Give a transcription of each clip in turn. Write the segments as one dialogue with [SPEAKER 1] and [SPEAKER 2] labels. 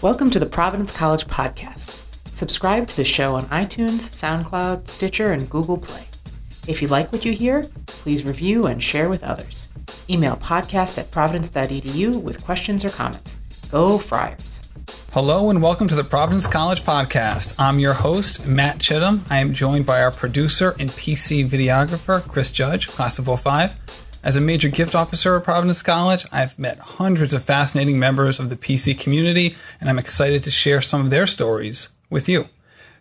[SPEAKER 1] Welcome to the Providence College Podcast. Subscribe to the show on iTunes, SoundCloud, Stitcher, and Google Play. If you like what you hear, please review and share with others. Email podcast@providence.edu with questions or comments. Go Friars.
[SPEAKER 2] Hello and welcome to the Providence College Podcast. I'm your host, Matt Chittum. I am joined by our producer and PC videographer, Chris Judge, class of 05. As a major gift officer at Providence College, I've met hundreds of fascinating members of the PC community, and I'm excited to share some of their stories with you.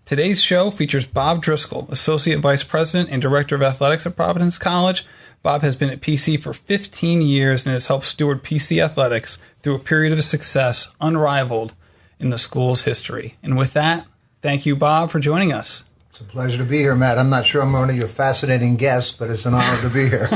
[SPEAKER 2] Today's show features Bob Driscoll, Associate Vice President and Director of Athletics at Providence College. Bob has been at PC for 15 years and has helped steward PC athletics through a period of success unrivaled in the school's history. And with that, thank you, Bob, for joining us.
[SPEAKER 3] It's a pleasure to be here, Matt. I'm not sure I'm one of your fascinating guests, but it's an honor to be here.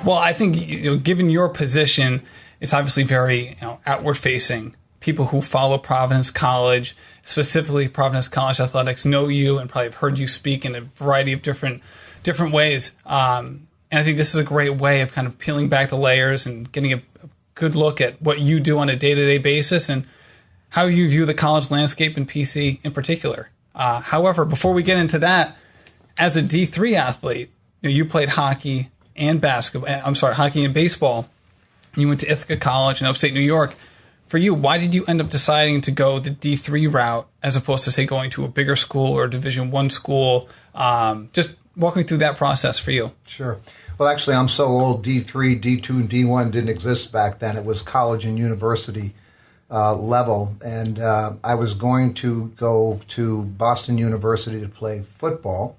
[SPEAKER 2] Well, I think, given your position, it's obviously very outward-facing. People who follow Providence College, specifically Providence College athletics, know you and probably have heard you speak in a variety of different ways. And I think this is a great way of kind of peeling back the layers and getting a good look at what you do on a day-to-day basis and how you view the college landscape in PC in particular. However, before we get into that, as a D3 athlete, you played hockey and hockey and baseball. You went to Ithaca College in upstate New York. For you, why did you end up deciding to go the D3 route as opposed to, say, going to a bigger school or a Division I school? Just walk me through that process for you.
[SPEAKER 3] Sure. Well, actually, I'm so old, D3, D2, and D1 didn't exist back then. It was college and university level. And I was going to go to Boston University to play football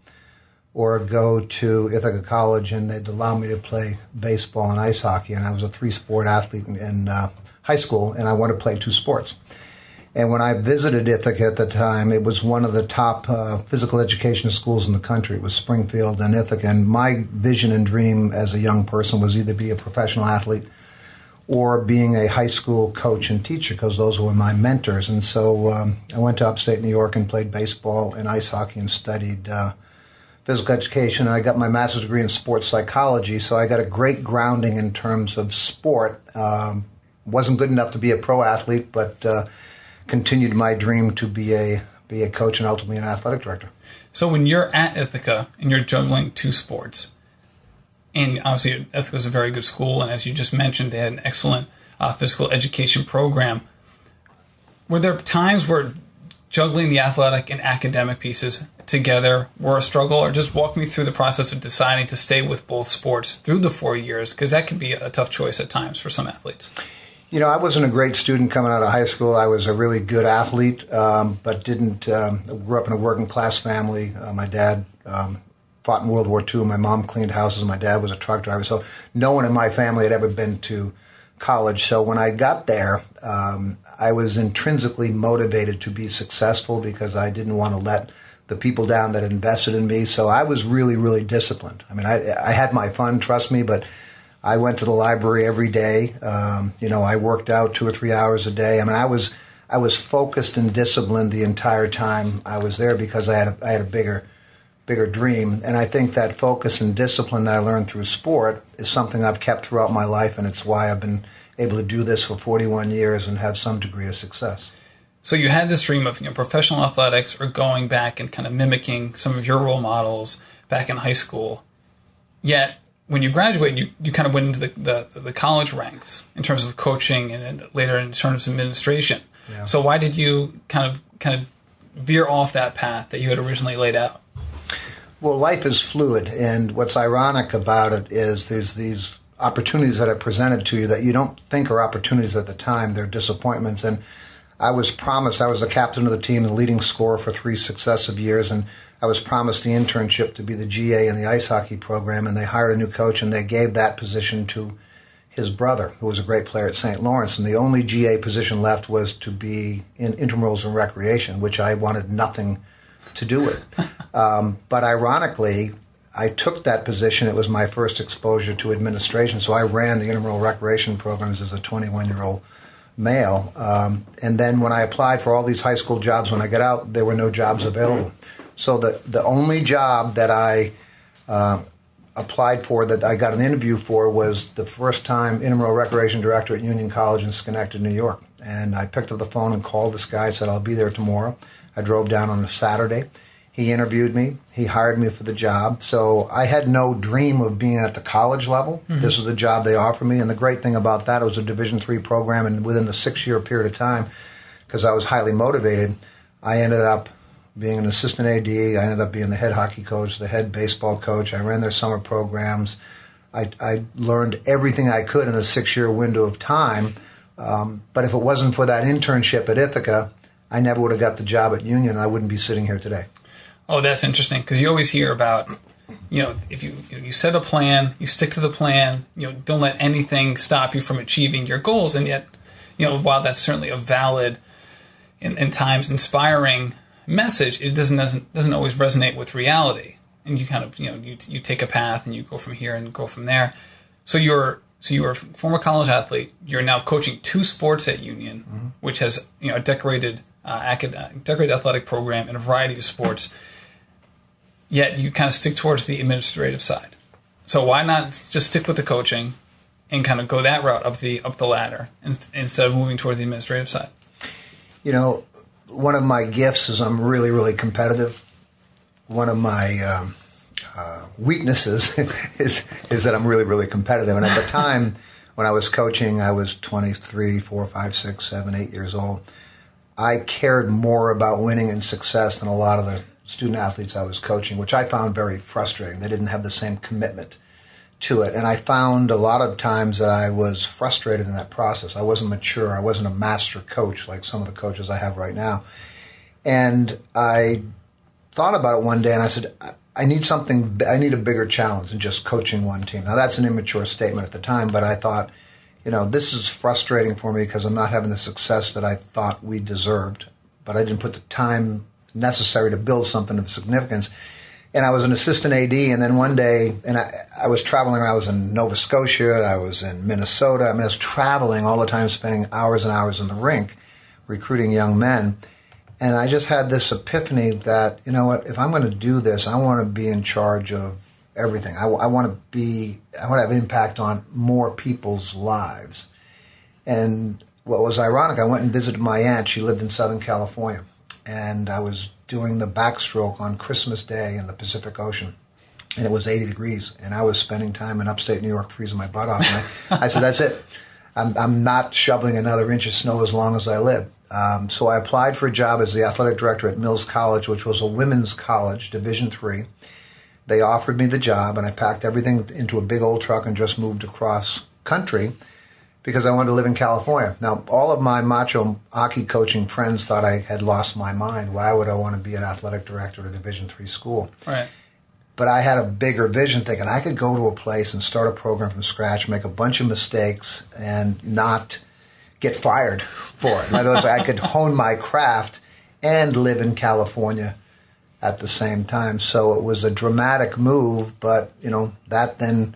[SPEAKER 3] or go to Ithaca College, and they'd allow me to play baseball and ice hockey. And I was a three-sport athlete in high school, and I wanted to play two sports. And when I visited Ithaca at the time, it was one of the top physical education schools in the country. It was Springfield and Ithaca. And my vision and dream as a young person was either be a professional athlete or being a high school coach and teacher, because those were my mentors. And so I went to upstate New York and played baseball and ice hockey and studied physical education. And I got my master's degree in sports psychology, so I got a great grounding in terms of sport. Wasn't good enough to be a pro athlete, but continued my dream to be a coach and ultimately an athletic director.
[SPEAKER 2] So when you're at Ithaca and you're juggling two sports, and obviously Ithaca is a very good school, and as you just mentioned, they had an excellent physical education program. Were there times where juggling the athletic and academic pieces together were a struggle, or just walk me through the process of deciding to stay with both sports through the 4 years? Because that can be a tough choice at times for some athletes.
[SPEAKER 3] I wasn't a great student coming out of high school. I was a really good athlete, but grew up in a working class family. My dad fought in World War II. My mom cleaned houses. My dad was a truck driver. So no one in my family had ever been to college. So when I got there, I was intrinsically motivated to be successful because I didn't want to let the people down that invested in me. So I was really, really disciplined. I mean, I had my fun, trust me, but I went to the library every day. I worked out 2 or 3 hours a day. I mean, I was focused and disciplined the entire time I was there because I had a bigger dream. And I think that focus and discipline that I learned through sport is something I've kept throughout my life, and it's why I've been able to do this for 41 years and have some degree of success.
[SPEAKER 2] So you had this dream of professional athletics or going back and kind of mimicking some of your role models back in high school. Yet when you graduated, you kind of went into the college ranks in terms of coaching and then later in terms of administration. Yeah. So why did you kind of veer off that path that you had originally laid out?
[SPEAKER 3] Well, life is fluid, and what's ironic about it is there's these opportunities that are presented to you that you don't think are opportunities at the time. They're disappointments. And I was promised, I was the captain of the team, the leading scorer for 3 successive years, and I was promised the internship to be the GA in the ice hockey program, and they hired a new coach, and they gave that position to his brother, who was a great player at St. Lawrence, and the only GA position left was to be in intramurals and recreation, which I wanted nothing to do with. But ironically, I took that position. It was my first exposure to administration, so I ran the intramural recreation programs as a 21-year-old male. And then when I applied for all these high school jobs, when I got out, there were no jobs available. So the only job that I applied for, that I got an interview for, was the first time intramural recreation director at Union College in Schenectady, New York. And I picked up the phone and called this guy. I said, I'll be there tomorrow. I drove down on a Saturday. He interviewed me. He hired me for the job. So I had no dream of being at the college level. Mm-hmm. This was the job they offered me. And the great thing about that, it was a Division III program. And within the 6-year period of time, because I was highly motivated, I ended up being an assistant AD. I ended up being the head hockey coach, the head baseball coach. I ran their summer programs. I learned everything I could in a 6-year window of time. But if it wasn't for that internship at Ithaca, I never would have got the job at Union. I wouldn't be sitting here today.
[SPEAKER 2] Oh, that's interesting, because you always hear about, if you set a plan, you stick to the plan, don't let anything stop you from achieving your goals. And yet, while that's certainly a valid and times inspiring message, it doesn't always resonate with reality. And you kind of, you take a path and you go from here and go from there. So you're a former college athlete. You're now coaching 2 sports at Union, mm-hmm. which has a decorated athletic program in a variety of sports. Yet you kind of stick towards the administrative side. So why not just stick with the coaching and kind of go that route up the ladder instead of moving towards the administrative side?
[SPEAKER 3] One of my gifts is I'm really, really competitive. One of my weaknesses is that I'm really, really competitive. And at the time when I was coaching, I was 23, 4, 5, 6, 7, 8 years old. I cared more about winning and success than a lot of the student athletes I was coaching, which I found very frustrating. They didn't have the same commitment to it. And I found a lot of times that I was frustrated in that process. I wasn't mature. I wasn't a master coach like some of the coaches I have right now. And I thought about it one day and I said, I need a bigger challenge than just coaching one team. Now that's an immature statement at the time, but I thought, this is frustrating for me because I'm not having the success that I thought we deserved, but I didn't put the time necessary to build something of significance. And I was an assistant AD, and then one day, and I was traveling. I was in Nova Scotia, I was in Minnesota. I was traveling all the time, spending hours and hours in the rink, recruiting young men. And I just had this epiphany that, if I'm going to do this, I want to be in charge of everything. I want to have impact on more people's lives. And what was ironic, I went and visited my aunt. She lived in Southern California. And I was doing the backstroke on Christmas Day in the Pacific Ocean. And it was 80 degrees. And I was spending time in upstate New York freezing my butt off. And I said, that's it. I'm not shoveling another inch of snow as long as I live. So I applied for a job as the athletic director at Mills College, which was a women's college, Division III. They offered me the job, and I packed everything into a big old truck and just moved across country because I wanted to live in California. Now, all of my macho hockey coaching friends thought I had lost my mind. Why would I want to be an athletic director at a Division III school?
[SPEAKER 2] Right.
[SPEAKER 3] But I had a bigger vision, thinking I could go to a place and start a program from scratch, make a bunch of mistakes, and not get fired for it. In other words, I could hone my craft and live in California at the same time. So it was a dramatic move, but, that then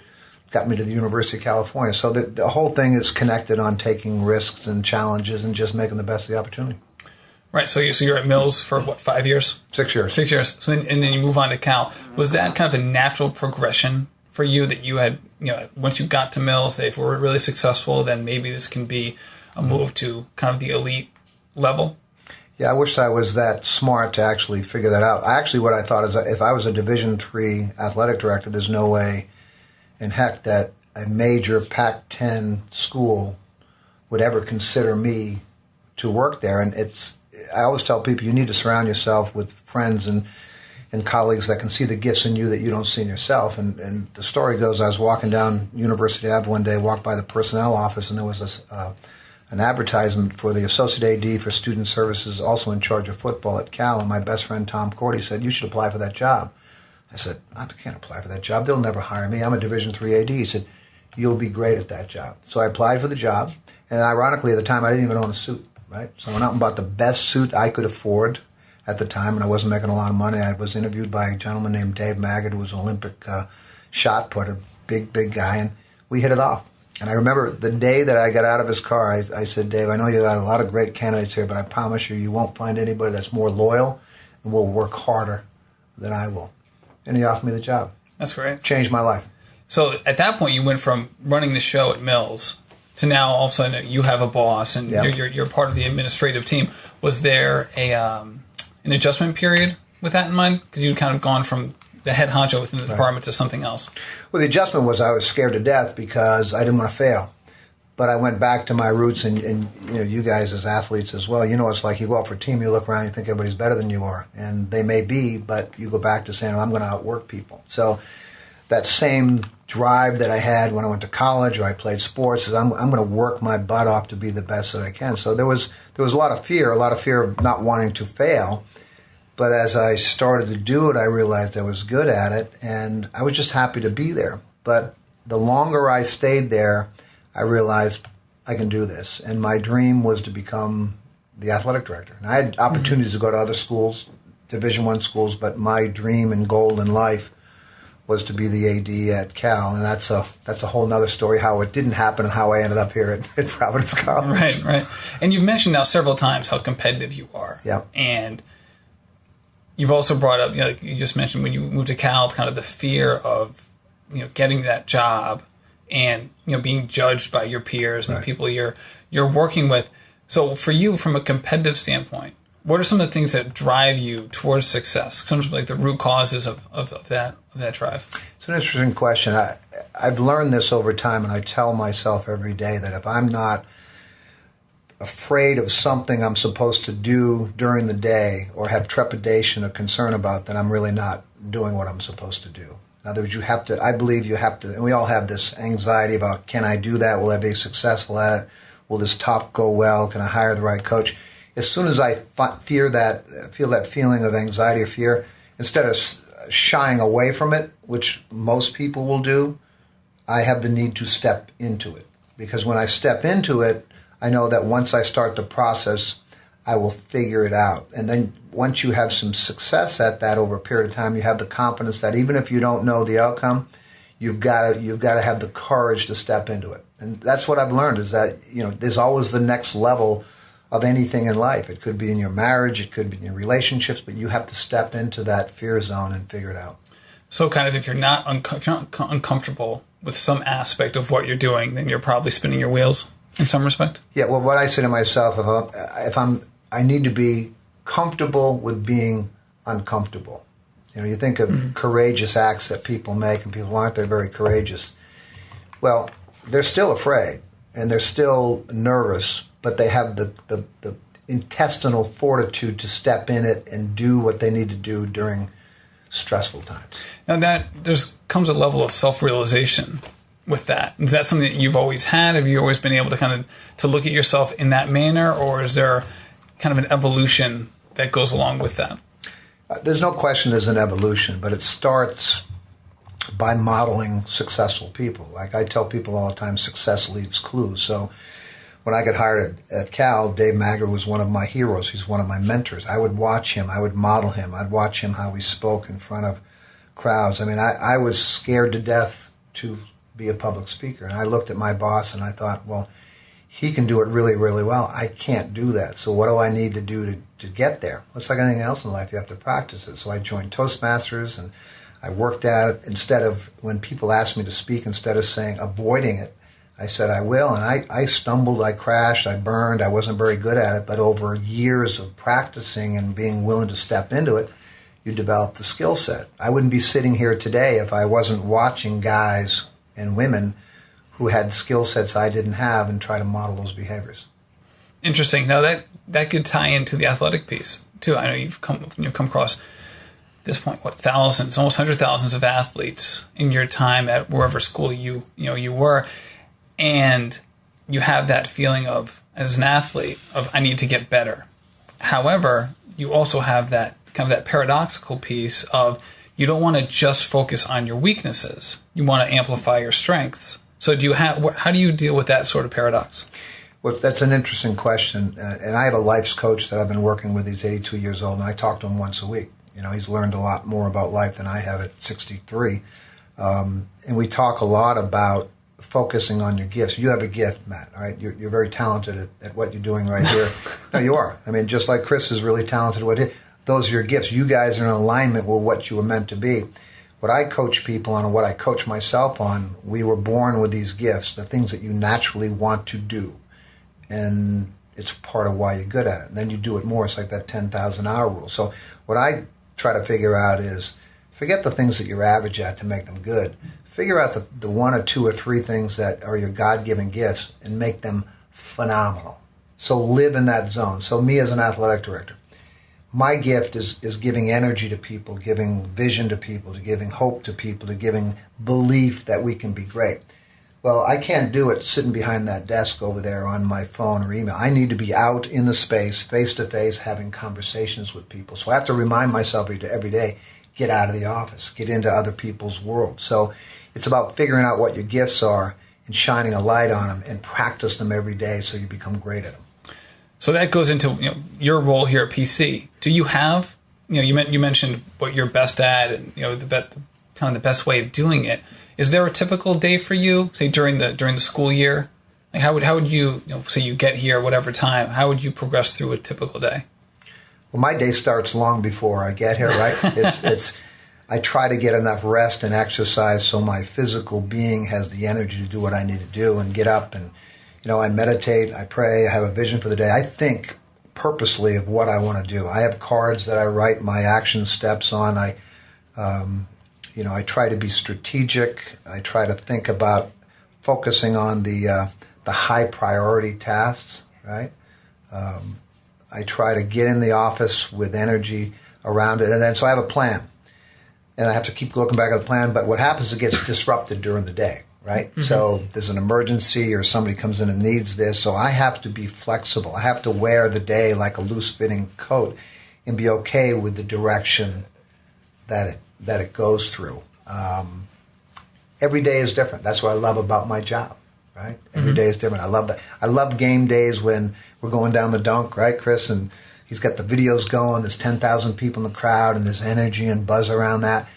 [SPEAKER 3] got me to the University of California. So the whole thing is connected on taking risks and challenges and just making the best of the opportunity.
[SPEAKER 2] Right. So you're at Mills for, 5 years?
[SPEAKER 3] 6 years.
[SPEAKER 2] 6 years. So and then you move on to Cal. Was that kind of a natural progression for you that you had, once you got to Mills, if we're really successful, then maybe this can be a move to kind of the elite level?
[SPEAKER 3] Yeah, I wish I was that smart to actually figure that out. Actually, what I thought is that if I was a Division III athletic director, there's no way in heck that a major Pac-10 school would ever consider me to work there. And I always tell people you need to surround yourself with friends and colleagues that can see the gifts in you that you don't see in yourself. And the story goes, I was walking down University Ave one day, walked by the personnel office, and there was an advertisement for the Associate AD for Student Services, also in charge of football at Cal. And my best friend Tom Cordy said, you should apply for that job. I said, I can't apply for that job. They'll never hire me. I'm a Division III AD. He said, you'll be great at that job. So I applied for the job. And ironically, at the time, I didn't even own a suit. Right? So I went out and bought the best suit I could afford at the time, and I wasn't making a lot of money. I was interviewed by a gentleman named Dave Maggard, who was an Olympic shot putter, big guy, and we hit it off. And I remember the day that I got out of his car, I said, Dave, I know you got a lot of great candidates here, but I promise you won't find anybody that's more loyal and will work harder than I will. And he offered me the job.
[SPEAKER 2] That's great.
[SPEAKER 3] Changed my life.
[SPEAKER 2] So at that point, you went from running the show at Mills to now all of a sudden you have a boss and
[SPEAKER 3] Yeah.
[SPEAKER 2] you're part of the administrative team. Was there an adjustment period with that in mind? Because you'd kind of gone from the head honcho within the department to something else.
[SPEAKER 3] Well, the adjustment was I was scared to death because I didn't want to fail. But I went back to my roots, and you guys as athletes as well, it's like you go out for a team, you look around, you think everybody's better than you are. And they may be, but you go back to saying, I'm going to outwork people. So that same drive that I had when I went to college or I played sports is I'm going to work my butt off to be the best that I can. So there was a lot of fear of not wanting to fail. But as I started to do it, I realized I was good at it, and I was just happy to be there. But the longer I stayed there, I realized I can do this. And my dream was to become the athletic director. And I had opportunities to go to other schools, Division I schools, but my dream and goal in life was to be the AD at Cal. And that's a whole nother story, how it didn't happen and how I ended up here at Providence College.
[SPEAKER 2] Right. And you've mentioned now several times how competitive you are.
[SPEAKER 3] Yeah.
[SPEAKER 2] And you've also brought up, like you just mentioned, when you moved to Cal, kind of the fear of, getting that job and, being judged by your peers and the people you're working with. So for you, from a competitive standpoint, what are some of the things that drive you towards success? Some of like the root causes of that drive.
[SPEAKER 3] It's an interesting question. I've learned this over time, and I tell myself every day that if I'm not afraid of something I'm supposed to do during the day or have trepidation or concern about, then I'm really not doing what I'm supposed to do. In other words, I believe you have to, and we all have this anxiety about, can I do that? Will I be successful at it? Will this talk go well? Can I hire the right coach? As soon as I feel that feeling of anxiety or fear, instead of shying away from it, which most people will do, I have the need to step into it. Because when I step into it, I know that once I start the process, I will figure it out. And then once you have some success at that over a period of time, you have the confidence that even if you don't know the outcome, you've got to have the courage to step into it. And that's what I've learned is that, there's always the next level of anything in life. It could be in your marriage, it could be in your relationships, but you have to step into that fear zone and figure it out.
[SPEAKER 2] So kind of if you're not uncomfortable with some aspect of what you're doing, then you're probably spinning your wheels in some respect?
[SPEAKER 3] Yeah, well, what I say to myself, I need to be comfortable with being uncomfortable. You think of courageous acts that people make, and people aren't they very courageous? Well, they're still afraid, and they're still nervous, but they have the intestinal fortitude to step in it and do what they need to do during stressful times.
[SPEAKER 2] Now there comes a level of self-realization with that. Is that something that you've always had? Have you always been able to look at yourself in that manner, or is there kind of an evolution that goes along with that?
[SPEAKER 3] There's no question there's an evolution, but it starts by modeling successful people. Like I tell people all the time, success leaves clues. So when I got hired at Cal, Dave Magger was one of my heroes. He's one of my mentors. I would watch him. I would model him. I'd watch him how he spoke in front of crowds. I mean, I was scared to death to be a public speaker. And I looked at my boss and I thought, well, he can do it really, really well. I can't do that. So what do I need to do to get there? Well, it's like anything else in life. You have to practice it. So I joined Toastmasters and I worked at it. Instead of, when people asked me to speak, instead of saying, avoiding it, I said I will. And I stumbled, I crashed, I burned. I wasn't very good at it. But over years of practicing and being willing to step into it, you develop the skill set. I wouldn't be sitting here today if I wasn't watching guys and women who had skill sets I didn't have and try to model those behaviors.
[SPEAKER 2] Interesting. Now that could tie into the athletic piece too. I know you've come across this point, thousands, almost 100,000 of athletes in your time at wherever school you were, and you have that feeling of, as an athlete, of I need to get better. However, you also have that kind of that paradoxical piece of you don't want to just focus on your weaknesses. You want to amplify your strengths. So how do you deal with that sort of paradox?
[SPEAKER 3] Well, that's an interesting question. And I have a life's coach that I've been working with. He's 82 years old, and I talk to him once a week. He's learned a lot more about life than I have at 63. And we talk a lot about focusing on your gifts. You have a gift, Matt, all right? You're very talented at what you're doing right here. No, you are. I mean, just like Chris is really talented at what those are your gifts. You guys are in alignment with what you were meant to be. what I coach people on and what I coach myself on, we were born with these gifts, the things that you naturally want to do. And it's part of why you're good at it. And then you do it more. It's like that 10,000 hour rule. So what I try to figure out is forget the things that you're average at to make them good. Figure out the one or two or three things that are your God-given gifts and make them phenomenal. So live in that zone. So me as an athletic director, my gift is giving energy to people, giving vision to people, to giving hope to people, to giving belief that we can be great. Well, I can't do it sitting behind that desk over there on my phone or email. I need to be out in the space, face-to-face, having conversations with people. So I have to remind myself every day, get out of the office, get into other people's world. So it's about figuring out what your gifts are and shining a light on them and practice them every day so you become great at them.
[SPEAKER 2] So that goes into your role here at PC. Do you have, you mentioned what you're best at and the best way of doing it. Is there a typical day for you, say during the school year? Like how would you, say you get here whatever time, how would you progress through a typical day?
[SPEAKER 3] Well, my day starts long before I get here, right? I try to get enough rest and exercise so my physical being has the energy to do what I need to do and get up and, I meditate, I pray, I have a vision for the day. I think purposely of what I want to do. I have cards that I write my action steps on. I try to be strategic. I try to think about focusing on the high priority tasks, right? I try to get in the office with energy around it. And then so I have a plan. And I have to keep looking back at the plan. But what happens is it gets disrupted during the day, right? Mm-hmm. So there's an emergency or somebody comes in and needs this. So I have to be flexible. I have to wear the day like a loose-fitting coat and be okay with the direction that it goes through. Every day is different. That's what I love about my job, right? Every day is different. I love that. I love game days when we're going down the dunk, right, Chris? And he's got the videos going. There's 10,000 people in the crowd, and there's energy and buzz around that.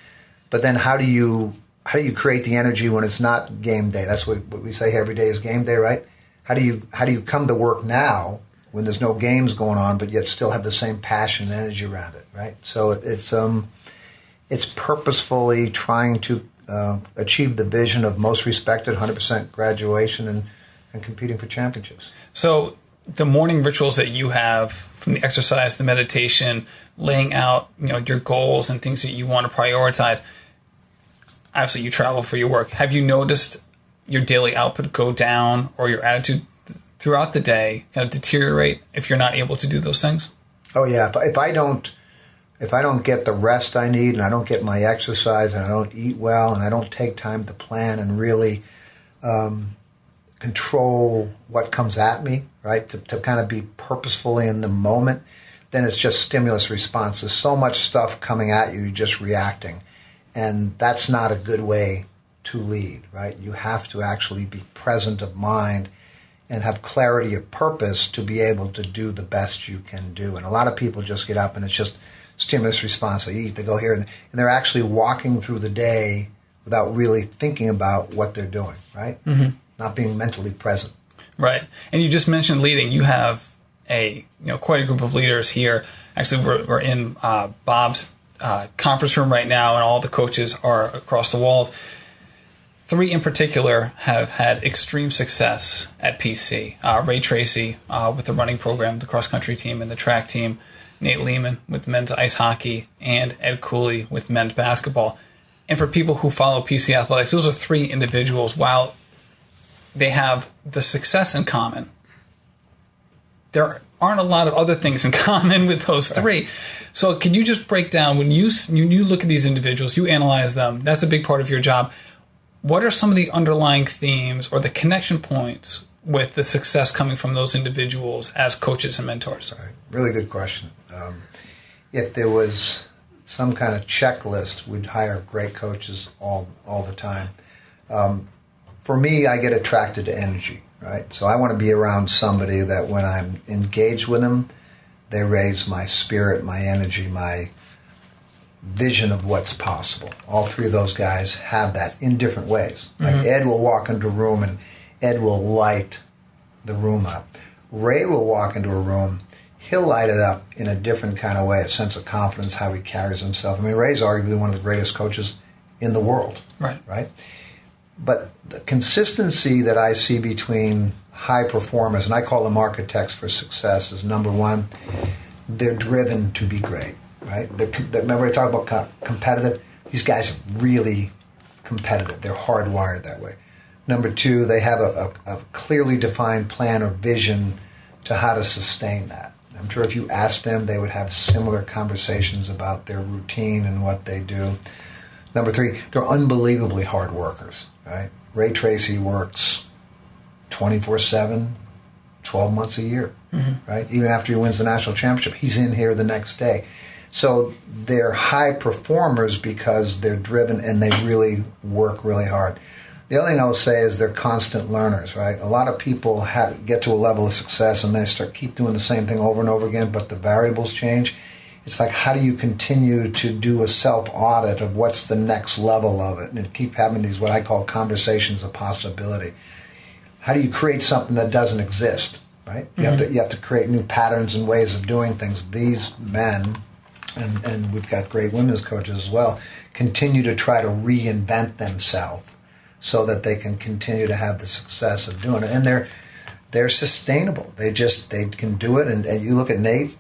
[SPEAKER 3] But then how do you create the energy when it's not game day? That's what we say every day is game day, right? How do you come to work now when there's no games going on, but yet still have the same passion and energy around it, right? So it's purposefully trying to achieve the vision of most respected, 100% graduation, and competing for championships. So
[SPEAKER 2] the morning rituals that you have, from the exercise, the meditation, laying out your goals and things that you want to prioritize. Obviously, you travel for your work. Have you noticed your daily output go down or your attitude throughout the day kind of deteriorate if you're not able to do those things?
[SPEAKER 3] Oh yeah. If I don't get the rest I need and I don't get my exercise and I don't eat well and I don't take time to plan and really control what comes at me, right, to kind of be purposefully in the moment, then it's just stimulus response. There's so much stuff coming at you, you're just reacting. And that's not a good way to lead, right? You have to actually be present of mind and have clarity of purpose to be able to do the best you can do. And a lot of people just get up and it's just stimulus response. They eat, they go here, and they're actually walking through the day without really thinking about what they're doing, right? Mm-hmm. Not being mentally present.
[SPEAKER 2] Right. And you just mentioned leading. You have quite a group of leaders here. Actually, we're in Bob's conference room right now, and all the coaches are across the walls. 3 in particular have had extreme success at PC. Ray Tracy with the running program, the cross-country team, and the track team. Nate Lehman with men's ice hockey, and Ed Cooley with men's basketball. And for people who follow PC athletics, those are 3 individuals. While they have the success in common, there aren't a lot of other things in common with those 3. So can you just break down, when you look at these individuals, you analyze them, that's a big part of your job. What are some of the underlying themes or the connection points with the success coming from those individuals as coaches and mentors?
[SPEAKER 3] Right. Really good question. If there was some kind of checklist, we'd hire great coaches all the time. For me, I get attracted to energy, right? So I want to be around somebody that when I'm engaged with them, they raise my spirit, my energy, my vision of what's possible. All 3 of those guys have that in different ways. Like Ed will walk into a room and Ed will light the room up. Ray will walk into a room, he'll light it up in a different kind of way, a sense of confidence, how he carries himself. I mean, Ray's arguably one of the greatest coaches in the world. Right? But the consistency that I see between high performers, and I call them architects for success, is number one, they're driven to be great, right? Remember I talked about competitive? These guys are really competitive. They're hardwired that way. Number two, they have a clearly defined plan or vision to how to sustain that. I'm sure if you asked them, they would have similar conversations about their routine and what they do. Number three, they're unbelievably hard workers, right? Ray Tracy works 24/7, 12 months a year, right? Even after he wins the national championship, he's in here the next day. So they're high performers because they're driven and they really work really hard. The other thing I will say is they're constant learners, right? A lot of people get to a level of success and they keep doing the same thing over and over again, but the variables change. It's like, how do you continue to do a self-audit of what's the next level of it and keep having these what I call conversations of possibility? How do you create something that doesn't exist, right? You have to create new patterns and ways of doing things. These men, and we've got great women's coaches as well, continue to try to reinvent themselves so that they can continue to have the success of doing it. And they're sustainable. They can do it. And you look at Nate,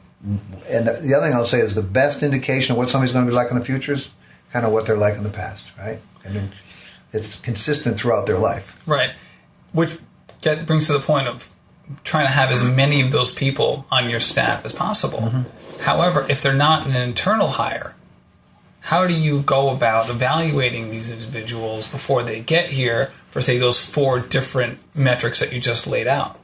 [SPEAKER 3] and the other thing I'll say is the best indication of what somebody's going to be like in the future is kind of what they're like in the past, right? I mean, it's consistent throughout their life.
[SPEAKER 2] Right. Which brings to the point of trying to have as many of those people on your staff as possible. However, if they're not an internal hire, how do you go about evaluating these individuals before they get here for, say, those 4 different metrics that you just laid out?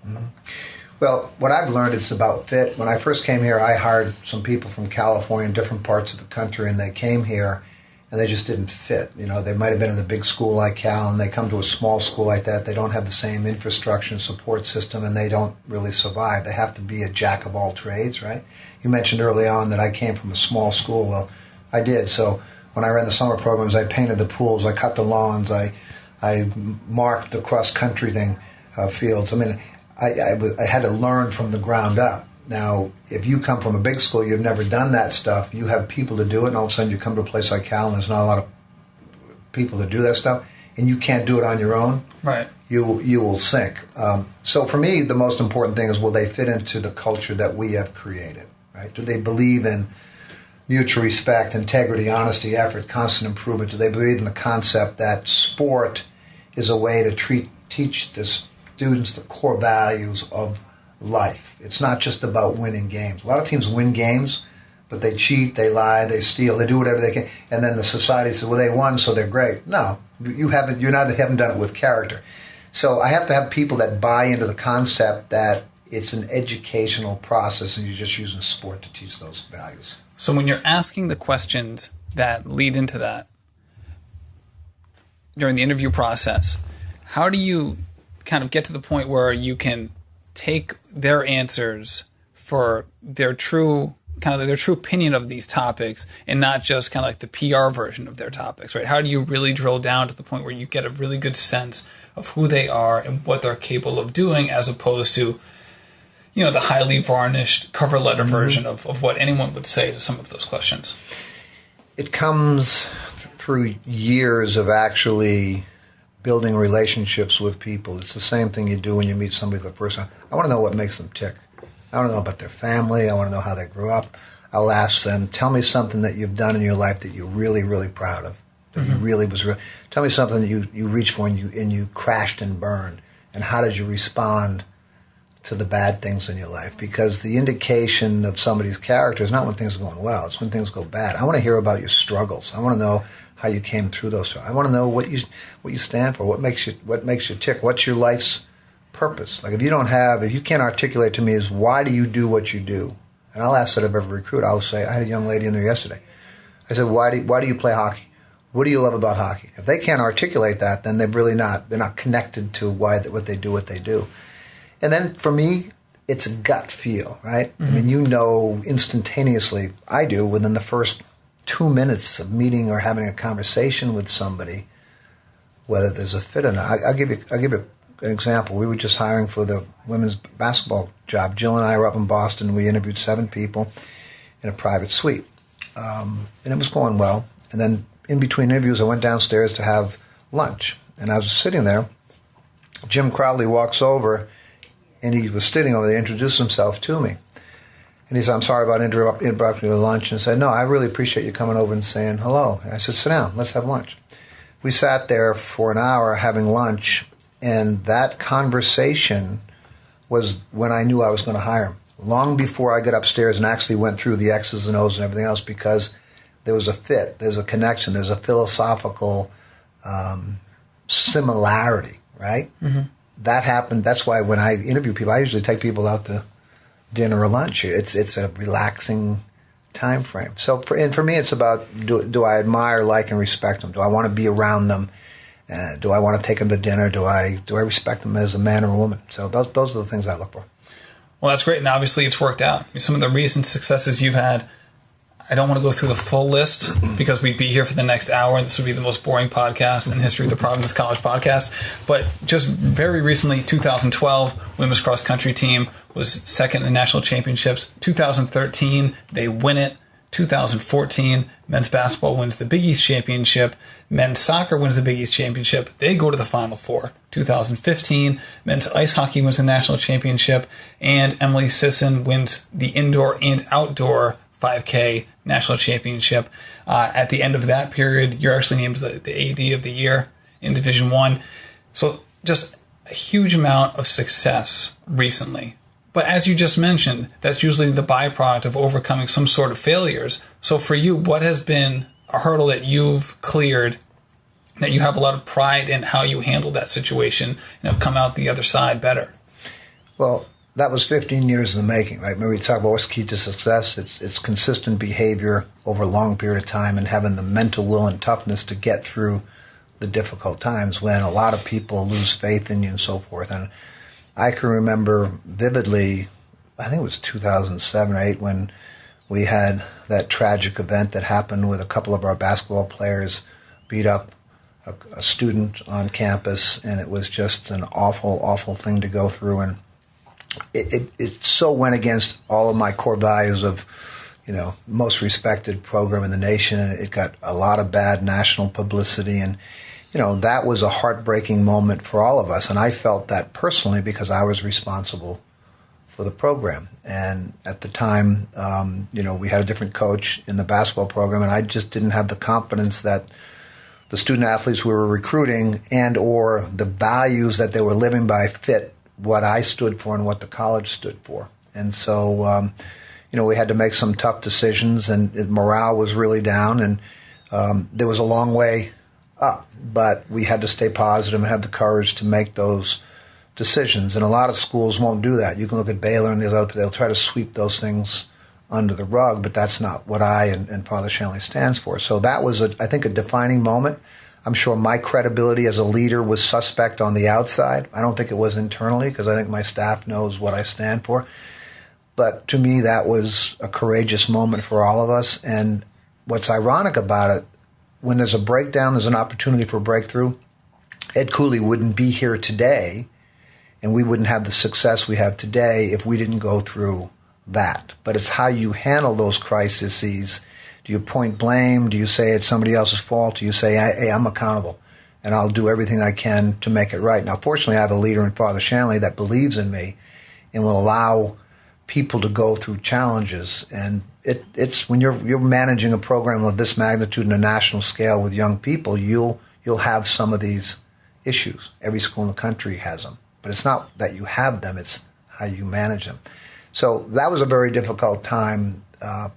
[SPEAKER 3] Well, what I've learned is about fit. When I first came here, I hired some people from California and different parts of the country, and they came here, and they just didn't fit. You know, they might have been in a big school like Cal, and they come to a small school like that. They don't have the same infrastructure and support system, and they don't really survive. They have to be a jack of all trades, right? You mentioned early on that I came from a small school. Well, I did. So when I ran the summer programs, I painted the pools, I cut the lawns, I marked the cross-country fields. I mean, I had to learn from the ground up. Now, if you come from a big school, you've never done that stuff, you have people to do it, and all of a sudden you come to a place like Cal, and there's not a lot of people to do that stuff, and you can't do it on your own,
[SPEAKER 2] right?
[SPEAKER 3] You will sink. So for me, the most important thing is, will they fit into the culture that we have created, right? Do they believe in mutual respect, integrity, honesty, effort, constant improvement? Do they believe in the concept that sport is a way to teach the students the core values of life? It's not just about winning games. A lot of teams win games, but they cheat, they lie, they steal, they do whatever they can, and then the society says, well, they won, so they're great. No, you haven't done it with character. So I have to have people that buy into the concept that it's an educational process and you're just using sport to teach those values.
[SPEAKER 2] So when you're asking the questions that lead into that during the interview process, how do you kind of get to the point where you can take their answers for their true opinion of these topics and not just kind of like the PR version of their topics, right? How do you really drill down to the point where you get a really good sense of who they are and what they're capable of doing, as opposed to, you know, the highly varnished cover letter version of what anyone would say to some of those questions?
[SPEAKER 3] It comes through years of actually building relationships with people. It's the same thing you do when you meet somebody for the first time. I want to know what makes them tick. I want to know about their family. I want to know how they grew up. I'll ask them, tell me something that you've done in your life that you're really, really proud of. That you really was. Tell me something that you reached for and you crashed and burned. And how did you respond to the bad things in your life? Because the indication of somebody's character is not when things are going well. It's when things go bad. I want to hear about your struggles. I want to know how you came through those. I want to know what you stand for, what makes you tick, what's your life's purpose. Like if you can't articulate to me is why do you do what you do? And I'll ask that of every recruit. I'll say, I had a young lady in there yesterday. I said, why do you play hockey? What do you love about hockey? If they can't articulate that, then they're not connected to what they do. And then for me, it's a gut feel, right? I mean, you know instantaneously, I do, within the first 2 minutes of meeting or having a conversation with somebody, whether there's a fit or not. I'll give you an example. We were just hiring for the women's basketball job. Jill and I were up in Boston. We interviewed 7 people in a private suite. And it was going well. And then in between interviews, I went downstairs to have lunch. And I was sitting there. Jim Crowley walks over, and he was sitting over there, introduced himself to me. And he said, I'm sorry about interrupting your lunch. And I said, no, I really appreciate you coming over and saying hello. And I said, sit down, let's have lunch. We sat there for an hour having lunch, and that conversation was when I knew I was going to hire him. Long before I got upstairs and actually went through the X's and O's and everything else, because there was a fit, there's a connection, there's a philosophical similarity, right? Mm-hmm. That happened. That's why when I interview people, I usually take people out to dinner or lunch. It's a relaxing time frame. So for me, it's about do I admire, like, and respect them? Do I want to be around them? Do I want to take them to dinner? Do I respect them as a man or a woman? So those are the things I look for.
[SPEAKER 2] Well, that's great, and obviously it's worked out. Some of the recent successes you've had, I don't want to go through the full list because we'd be here for the next hour, and this would be the most boring podcast in the history of the Providence College Podcast. But just very recently, 2012, women's cross-country team was second in the national championships. 2013, they win it. 2014, men's basketball wins the Big East Championship. Men's soccer wins the Big East Championship. They go to the Final Four. 2015, men's ice hockey wins the national championship. And Emily Sisson wins the indoor and outdoor 5K national championship. At the end of that period, you're actually named the AD of the year in Division I. So just a huge amount of success recently. But as you just mentioned, that's usually the byproduct of overcoming some sort of failures. So for you, what has been a hurdle that you've cleared, that you have a lot of pride in how you handled that situation and have come out the other side better?
[SPEAKER 3] Well, that was 15 years in the making, right? Remember, we talk about what's key to success. It's consistent behavior over a long period of time and having the mental will and toughness to get through the difficult times when a lot of people lose faith in you and so forth. And I can remember vividly, I think it was 2007 or 8, when we had that tragic event that happened with a couple of our basketball players beat up a student on campus, and it was just an awful, awful thing to go through. And it so went against all of my core values of, most respected program in the nation. It got a lot of bad national publicity, and that was a heartbreaking moment for all of us. And I felt that personally because I was responsible for the program. And at the time, we had a different coach in the basketball program, and I just didn't have the confidence that the student athletes we were recruiting and or the values that they were living by fit what I stood for and what the college stood for. And so, we had to make some tough decisions, and morale was really down, and there was a long way up, but we had to stay positive and have the courage to make those decisions. And a lot of schools won't do that. You can look at Baylor and they'll try to sweep those things under the rug, but that's not what I and Father Shanley stands for. So that was, I think, a defining moment. I'm sure my credibility as a leader was suspect on the outside. I don't think it was internally, because I think my staff knows what I stand for. But to me, that was a courageous moment for all of us. And what's ironic about it, when there's a breakdown, there's an opportunity for breakthrough. Ed Cooley wouldn't be here today, and we wouldn't have the success we have today if we didn't go through that. But it's how you handle those crises. Do you point blame? Do you say it's somebody else's fault? Do you say, hey, I'm accountable, and I'll do everything I can to make it right? Now, fortunately, I have a leader in Father Shanley that believes in me and will allow people to go through challenges. And it's when you're managing a program of this magnitude on a national scale with young people, you'll have some of these issues. Every school in the country has them. But it's not that you have them, it's how you manage them. So that was a very difficult time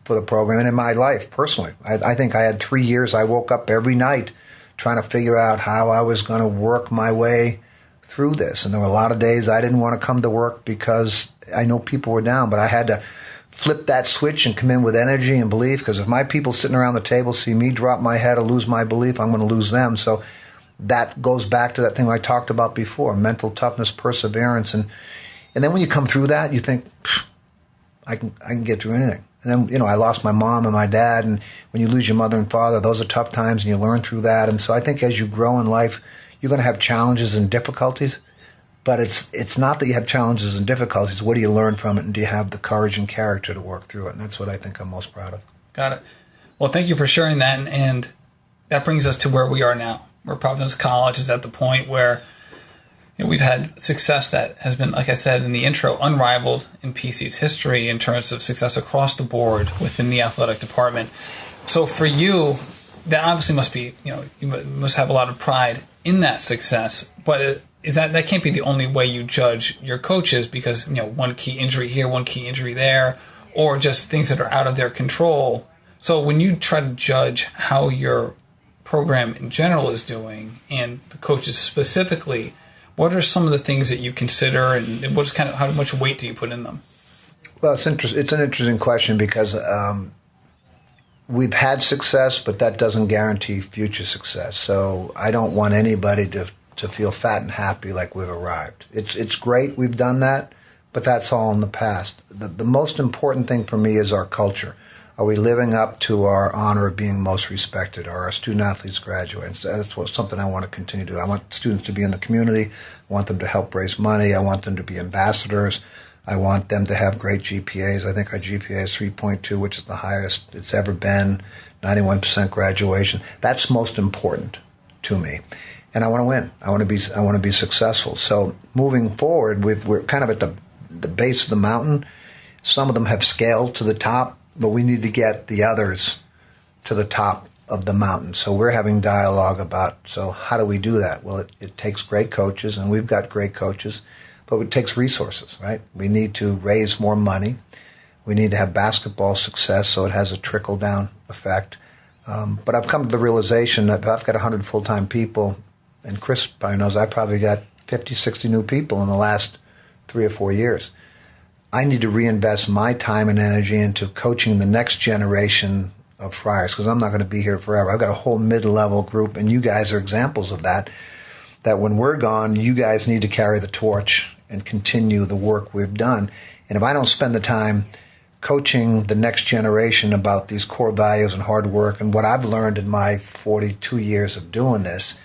[SPEAKER 3] for the program and in my life personally. I think I had 3 years. I woke up every night trying to figure out how I was going to work my way through this. And there were a lot of days I didn't want to come to work because I know people were down, but I had to flip that switch and come in with energy and belief, because if my people sitting around the table see me drop my head or lose my belief, I'm going to lose them. So that goes back to that thing I talked about before, mental toughness, perseverance. And then when you come through that, you think, I can get through anything. And then, I lost my mom and my dad, and when you lose your mother and father, those are tough times, and you learn through that. And so I think as you grow in life, you're going to have challenges and difficulties, but it's not that you have challenges and difficulties. What do you learn from it, and do you have the courage and character to work through it? And that's what I think I'm most proud of.
[SPEAKER 2] Got it. Well, thank you for sharing that. And that brings us to where we are now, where Providence College is at the point where we've had success that has been, like I said in the intro, unrivaled in PC's history in terms of success across the board within the athletic department. So for you, that obviously must be, you must have a lot of pride in that success. But is that can't be the only way you judge your coaches, because one key injury here, one key injury there, or just things that are out of their control. So when you try to judge how your program in general is doing and the coaches specifically, what are some of the things that you consider, and how much weight do you put in them?
[SPEAKER 3] Well, it's an interesting question, because we've had success, but that doesn't guarantee future success. So I don't want anybody to feel fat and happy like we've arrived. It's great we've done that, but that's all in the past. The most important thing for me is our culture. Are we living up to our honor of being most respected? Are our student-athletes graduating? That's something I want to continue to do. I want students to be in the community. I want them to help raise money. I want them to be ambassadors. I want them to have great GPAs. I think our GPA is 3.2, which is the highest it's ever been, 91% graduation. That's most important to me. And I want to win. I want to be successful. So moving forward, we're kind of at the base of the mountain. Some of them have scaled to the top, but we need to get the others to the top of the mountain. So we're having dialogue about, so how do we do that? Well, it takes great coaches, and we've got great coaches, but it takes resources, right? We need to raise more money. We need to have basketball success so it has a trickle-down effect. But I've come to the realization that if I've got 100 full-time people, and Chris probably knows I probably got 50, 60 new people in the last 3 or 4 years. I need to reinvest my time and energy into coaching the next generation of Friars, because I'm not going to be here forever. I've got a whole mid-level group, and you guys are examples of that when we're gone, you guys need to carry the torch and continue the work we've done. And if I don't spend the time coaching the next generation about these core values and hard work and what I've learned in my 42 years of doing this,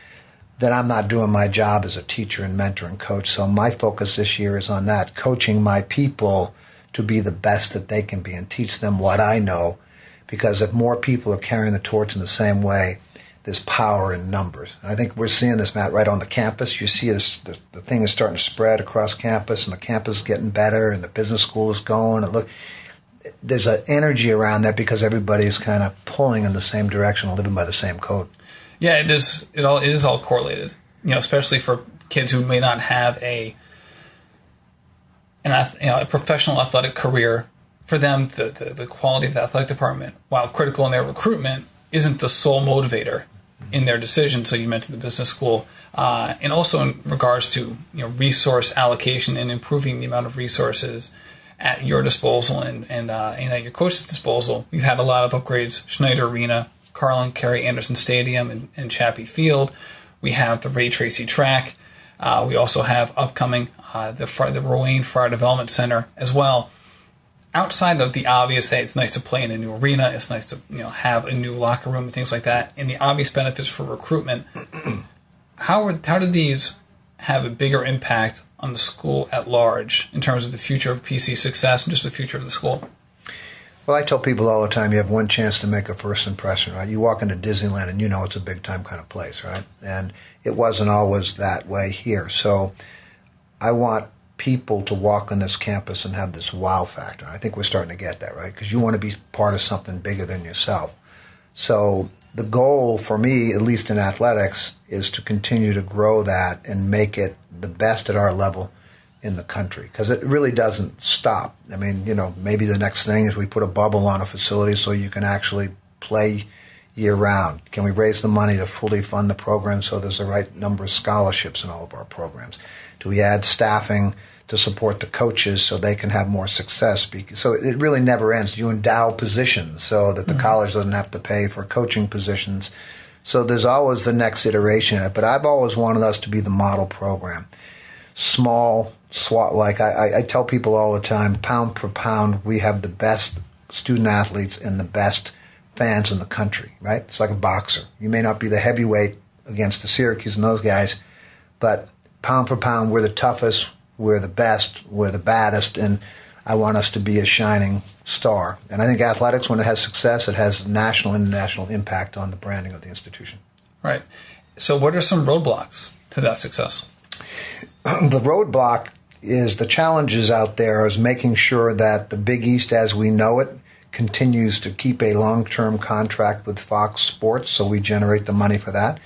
[SPEAKER 3] then I'm not doing my job as a teacher and mentor and coach. So my focus this year is on that, coaching my people to be the best that they can be and teach them what I know. Because if more people are carrying the torch in the same way, there's power in numbers. And I think we're seeing this, Matt, right on the campus. You see this, the thing is starting to spread across campus, and the campus is getting better, and the business school is going. And look, there's an energy around that because everybody's kind of pulling in the same direction and living by the same code.
[SPEAKER 2] Yeah, it is. It is all correlated. Especially for kids who may not have a professional athletic career. For them, the quality of the athletic department, while critical in their recruitment, isn't the sole motivator in their decision. So you mentioned the business school, and also in regards to resource allocation and improving the amount of resources at your disposal and at your coach's disposal. We've had a lot of upgrades: Schneider Arena, Carl and Kerry Anderson Stadium, and Chappie Field. We have the Ray Tracy track. We also have upcoming the Rowan Friar Development Center as well. Outside of the obvious, hey, it's nice to play in a new arena, it's nice to have a new locker room and things like that, and the obvious benefits for recruitment, how did these have a bigger impact on the school at large in terms of the future of PC success and just the future of the school?
[SPEAKER 3] Well, I tell people all the time, you have one chance to make a first impression, right? You walk into Disneyland and it's a big-time kind of place, right? And it wasn't always that way here. So I want people to walk on this campus and have this wow factor. I think we're starting to get that, right? Because you want to be part of something bigger than yourself. So the goal for me, at least in athletics, is to continue to grow that and make it the best at our level in the country, because it really doesn't stop. I mean, maybe the next thing is we put a bubble on a facility so you can actually play year-round. Can we raise the money to fully fund the program so there's the right number of scholarships in all of our programs? Do we add staffing to support the coaches so they can have more success? So it really never ends. You endow positions so that the college doesn't have to pay for coaching positions. So there's always the next iteration in it. But I've always wanted us to be the model program. Small, SWAT-like. I tell people all the time, pound for pound, we have the best student-athletes and the best fans in the country, right? It's like a boxer. You may not be the heavyweight against the Syracuse and those guys, but pound for pound, we're the toughest, we're the best, we're the baddest. And I want us to be a shining star. And I think athletics, when it has success, it has national and international impact on the branding of the institution.
[SPEAKER 2] Right. So what are some roadblocks to that success?
[SPEAKER 3] The roadblock is the challenges out there is making sure that the Big East as we know it continues to keep a long-term contract with Fox Sports, so we generate the money for that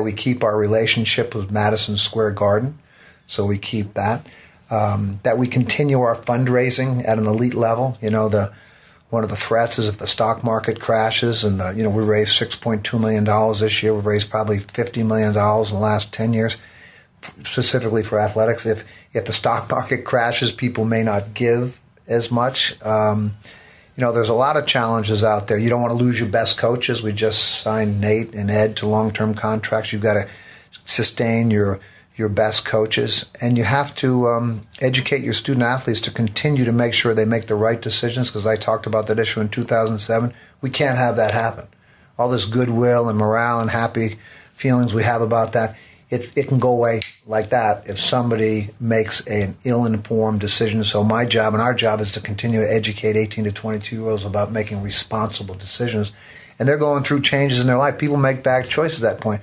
[SPEAKER 3] we keep our relationship with Madison Square Garden, so we keep that we continue our fundraising at an elite level. One of the threats is if the stock market crashes, and we raised $6.2 million this year. We've raised probably $50 million in the last 10 years, specifically for athletics. If the stock market crashes, people may not give as much. There's a lot of challenges out there. You don't want to lose your best coaches. We just signed Nate and Ed to long-term contracts. You've got to sustain your best coaches, and you have to educate your student athletes to continue to make sure they make the right decisions, because I talked about that issue in 2007. We can't have that happen. All this goodwill and morale and happy feelings we have about that, it can go away like that if somebody makes an ill-informed decision. So my job and our job is to continue to educate 18 to 22-year-olds about making responsible decisions. And they're going through changes in their life. People make bad choices at that point.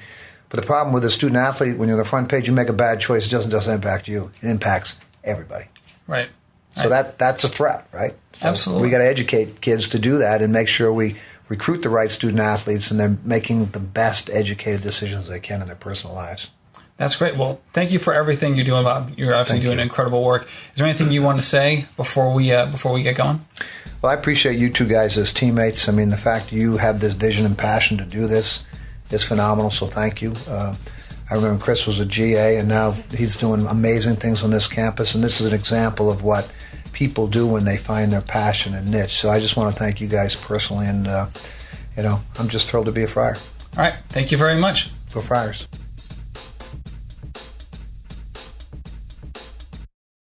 [SPEAKER 3] But the problem with a student athlete, when you're on the front page, you make a bad choice, it doesn't just impact you. It impacts everybody.
[SPEAKER 2] Right.
[SPEAKER 3] So that's a threat, right? So
[SPEAKER 2] absolutely.
[SPEAKER 3] We got to educate kids to do that and make sure we recruit the right student athletes and they're making the best educated decisions they can in their personal lives.
[SPEAKER 2] That's great. Well, thank you for everything you're doing, Bob. You're obviously doing incredible work. Is there anything you want to say before we get going?
[SPEAKER 3] Well, I appreciate you two guys as teammates. I mean, the fact you have this vision and passion to do this is phenomenal, so thank you. I remember Chris was a GA, and now he's doing amazing things on this campus, and this is an example of what people do when they find their passion and niche. So I just want to thank you guys personally, and I'm just thrilled to be a Friar.
[SPEAKER 2] All right. Thank you very much.
[SPEAKER 3] Go Friars.